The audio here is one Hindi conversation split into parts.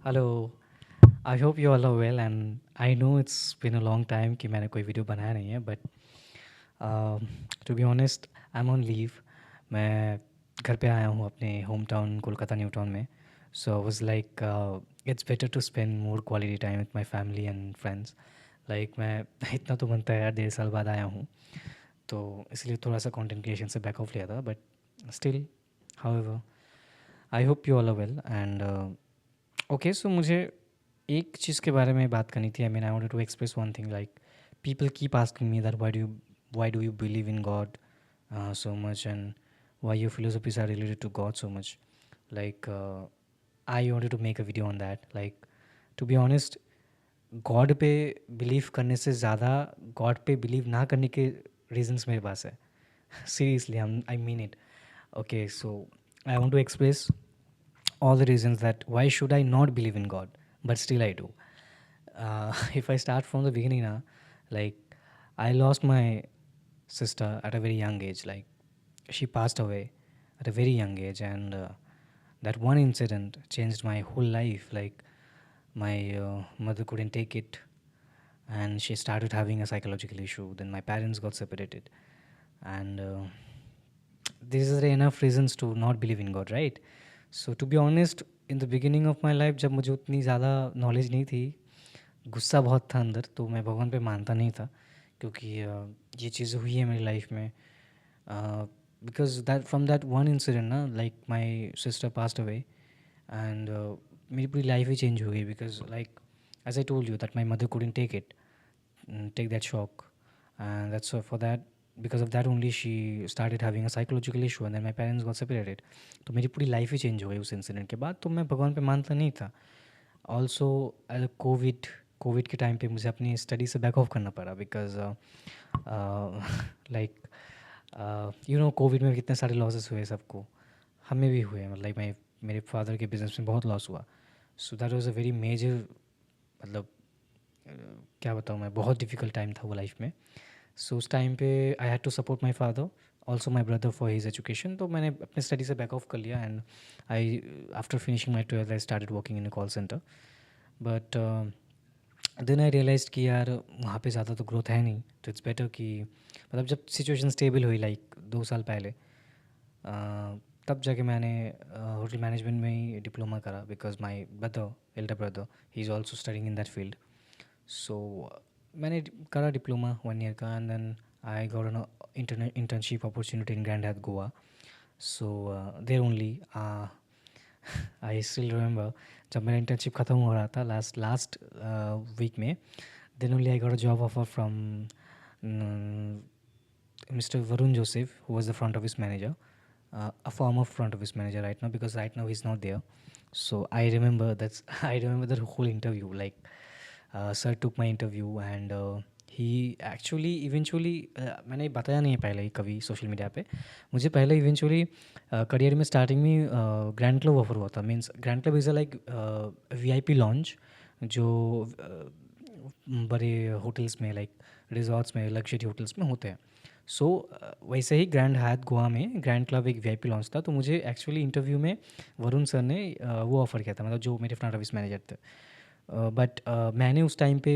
Hello, I hope you all are well and I know it's been a long time कि मैंने कोई वीडियो बनाया नहीं है but to be honest I am on leave. मैं घर पे आया हूँ अपने home town Kolkata new town में। So I was like it's better to spend more quality time with my family and friends. Like मैं इतना तो बनता है यार, 1.5 साल बाद आया हूँ तो इसलिए थोड़ा सा कंटेंट क्रिएशन से बैक ऑफ लिया था but still however I hope you all are well and okay. So मुझे एक चीज़ के बारे में बात करनी थी। I mean I wanted to express one thing like people keep asking me that why do you believe in God so much and why your philosophies are related to God so much. Like I wanted to make a video on that. Like to be honest, God पे बिलीव करने से ज़्यादा गॉड पे बिलीव ना करने के रीजंस मेरे पास है। Seriously I mean it. Okay, so I want to express all the reasons that why should I not believe in God, but still I do. If I start from the beginning now, like I lost my sister at a very young age. Like she passed away at a very young age, and that one incident changed my whole life. Like my mother couldn't take it, and she started having a psychological issue. Then my parents got separated, and these are enough reasons to not believe in God, right? So to be honest, in the beginning of my life जब मुझे उतनी ज़्यादा नॉलेज नहीं थी, गुस्सा बहुत था अंदर, तो मैं भगवान पे मानता नहीं था क्योंकि ये चीज़ हुई है मेरी लाइफ में। Because that from that one incident ना, like my sister passed away and मेरी पूरी लाइफ ही चेंज हो गई। Because like as I told you that my mother couldn't take that shock, and that's for that, because of that only she started having a psychological issue and then my parents got separated. तो मेरी पूरी लाइफ ही चेंज हो गई उस इंसिडेंट के बाद। तो मैं भगवान पे मानता नहीं था। ऑल्सो कोविड के टाइम पे मुझे अपनी स्टडी से बैक ऑफ करना पड़ा बिकॉज लाइक कोविड में कितने सारे लॉसेस हुए सबको, हमें भी हुए। मतलब मेरे फादर के बिजनेस में बहुत लॉस हुआ। So that was a very major, मतलब क्या बताऊँ मैं, बहुत डिफ़िकल्ट टाइम था वो लाइफ में। सो उस टाइम पे I had to support my father, also my brother for his education. तो मैंने अपने स्टडी से बैक ऑफ कर लिया and I after finishing my 12th I started working in a call centre. But then I realise कि यार वहाँ पे ज़्यादा तो ग्रोथ है नहीं, तो इट्स बेटर कि मतलब जब सिचुएशन स्टेबल हुई लाइक 2 साल पहले, तब जाके मैंने होटल मैनेजमेंट में ही डिप्लोमा करा। Because my brother, elder brother, he is also studying in that field. So मैंने करा डिप्लोमा 1 ईयर का and then I got an internship opportunity in grand Hyatt Goa. So there only I still remember जब मेरा इंटर्नशिप ख़त्म हो रहा था लास्ट लास्ट वीक में, then only I got a job offer from Mr. Varun Joseph, who was the front office manager, a former front office manager right now, because right now he's not there. So I remember that's I remember the whole interview. Like sir took my interview and he actually eventually मैंने बताया नहीं है पहले ही कभी सोशल मीडिया पे। मुझे पहले इवेंचुअली करियर में स्टार्टिंग में ग्रैंड क्लब ऑफर हुआ था। Means grand club is a like VIP launch जो बड़े होटल्स में, लाइक रिजॉर्ट्स में, लग्जरी होटल्स में होते हैं। सो वैसे ही ग्रैंड हायत गोवा में ग्रैंड क्लब एक VIP लॉन्च था। तो मुझे एक्चुअली इंटरव्यू में वरुण सर ने वो ऑफ़र किया था, मतलब जो मेरे फ्रंट ऑफिस मैनेजर थे। बट मैंने उस टाइम पे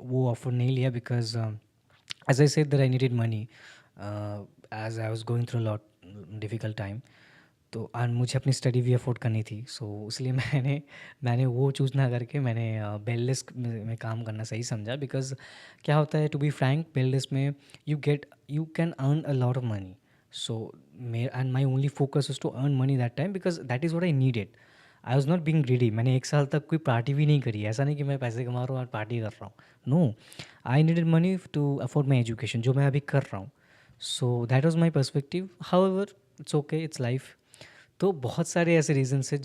वो ऑफ़र नहीं लिया because as I said that I needed money as I was going through lot difficult time. तो और मुझे अपनी स्टडी भी अफोर्ड करनी थी। सो इसलिए मैंने वो चूज़ ना करके मैंने बेल डेस्क में काम करना सही समझा। बिकॉज क्या होता है, to be frank, bell desk में you can earn a lot of money. So and my only focus is to earn money that time because that is what I needed. I was not being greedy. मैंने 1 साल तक कोई पार्टी भी नहीं करी। ऐसा नहीं कि मैं पैसे कमा रहा हूँ और पार्टी कर रहा हूँ। No, I needed money to afford my education, जो मैं अभी कर रहा हूँ। So that was my perspective. However it's okay, it's life. तो बहुत सारे ऐसे रीज़न्स हैं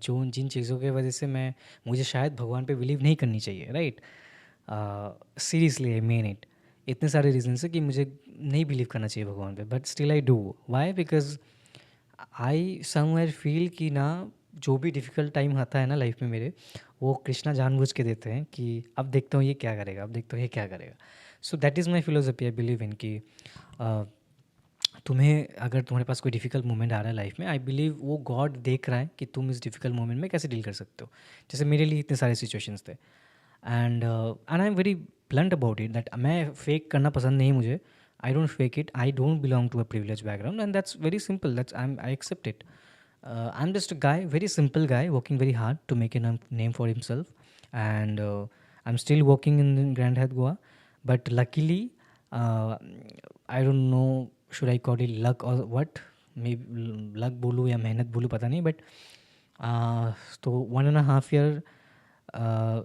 जो जिन चीज़ों की वजह से मुझे शायद भगवान पे बिलीव नहीं करनी चाहिए, right? Seriously I mean it. इतने सारे रीज़न्स हैं कि मुझे नहीं बिलीव करना चाहिए भगवान पे, but still I do. Why? Because I somewhere feel कि ना, जो भी डिफ़िकल्ट टाइम आता है ना लाइफ में मेरे, वो कृष्णा जानबूझ के देते हैं कि अब देखता हूँ ये क्या करेगा, अब देखता हूँ ये क्या करेगा। So that is my philosophy. I believe इन कि तुम्हें अगर तुम्हारे पास कोई डिफ़िकल्ट मोमेंट आ रहा है लाइफ में, आई बिलीव वो गॉड देख रहा है कि तुम इस डिफ़िकल्ट मोमेंट में कैसे डील कर सकते हो। जैसे मेरे लिए इतने सारे सिचुएशंस थे, and I am very blunt about it that मैं फेक करना पसंद नहीं मुझे। I don't fake it, I don't belong to a privilege background, and that's very simple, that's I accept it. I'm just a guy, very simple guy, working very hard to make a name for himself, and I'm still working in Grand Hyatt Goa. But luckily, uh, I don't know, should I call it luck or what? Maybe luck बोलूँ या मेहनत बोलूँ पता नहीं, बट तो 1.5 year,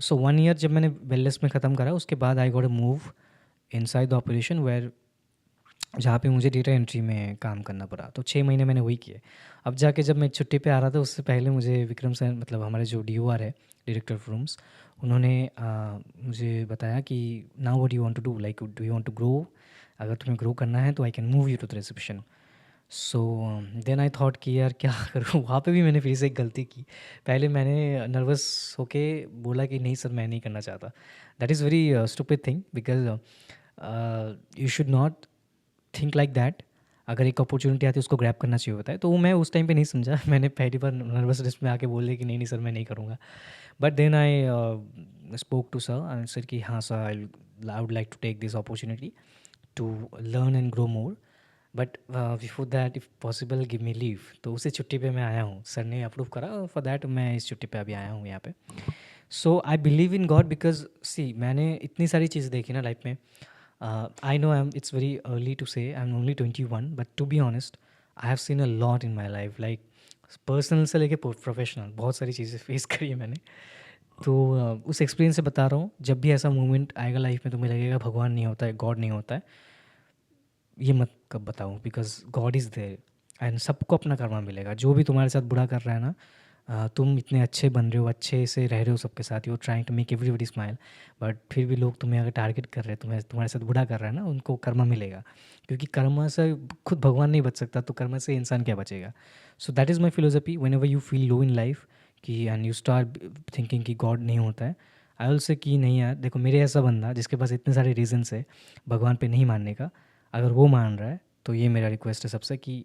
सो 1 year जब मैंने वेलनेस में ख़त्म करा, उसके बाद I got a move inside the operation where, जहाँ पे मुझे डेटा एंट्री में काम करना पड़ा। तो 6 महीने मैंने वही किए। अब जाके जब मैं छुट्टी पे आ रहा था, उससे पहले मुझे विक्रम सर, मतलब हमारे जो DOR है, डायरेक्टर ऑफ रूम्स, उन्होंने मुझे बताया कि now what you want to do, like do you want to grow, अगर तुम्हें ग्रो करना है तो I can move you to the reception. So then I thought कि यार क्या करूँ. वहाँ पे भी मैंने फिर से एक गलती की. पहले मैंने नर्वस होके बोला कि नहीं सर, मैं नहीं करना चाहता. That is very stupid thing, because you should not think like that. अगर एक अपॉर्चुनिटी आती है उसको ग्रैब करना चाहिए होता है. तो वो मैं उस टाइम पे नहीं समझा. मैंने पहली बार नर्वसनेस में आके बोल दिया कि नहीं नहीं सर, मैं नहीं करूँगा. But then I spoke to sir and sir कि हाँ sir, I would like to take this opportunity to learn and grow more, but before that if possible give me leave. तो उसी छुट्टी पे मैं आया हूँ. सर ने अप्रूव करा, फॉर दैट मैं इस छुट्टी पे अभी आया हूँ यहाँ पे. So I believe in God, because see मैंने इतनी सारी चीज़ें देखी ना लाइफ में. I know it's very early to say, I'm only 21, but to be honest, I have seen a lot in my life, like personal से लेके प्रोफेशनल बहुत सारी चीज़ें फेस करी है मैंने. तो उस एक्सपीरियंस से बता रहा हूँ, जब भी ऐसा मोमेंट आएगा लाइफ में, तुम्हें लगेगा भगवान नहीं होता है, गॉड नहीं होता है, ये मत कब बताऊँ, because God is there and सबको अपना कर्मा मिलेगा. जो भी तुम्हारे साथ बुरा कर रहा है ना, तुम इतने अच्छे बन रहे हो, अच्छे से रह रहे हो सबके साथ, you are trying to make everybody smile, but फिर भी लोग तुम्हें अगर टारगेट कर रहे हैं, तुम्हारे साथ बुरा कर रहा है ना, उनको कर्मा मिलेगा. क्योंकि कर्मा से खुद भगवान नहीं बच सकता, तो कर्मा से इंसान क्या बचेगा. So that is my philosophy when ever you feel low in life कि एंड यू स्टार्ट थिंकिंग कि गॉड नहीं होता है. आई विल से कि नहीं यार, देखो मेरे ऐसा बंदा जिसके पास इतने सारे रीजन्स है भगवान पे नहीं मानने का, अगर वो मान रहा है तो ये मेरा रिक्वेस्ट है सबसे कि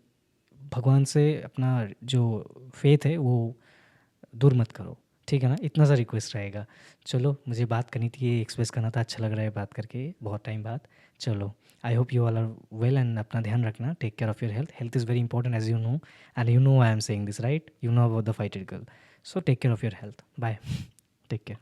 भगवान से अपना जो फेथ है वो दूर मत करो. ठीक है ना, इतना सा रिक्वेस्ट रहेगा. चलो, मुझे बात करनी थी, ये एक्सप्रेस करना था, अच्छा लग रहा है बात करके बहुत टाइम बाद. चलो, I hope you all are well and अपना ध्यान रखना. Take care of your health. Health is very important as you know, and you know I am saying this right. You know about the fighted girl. So take care of your health. Bye. Take care.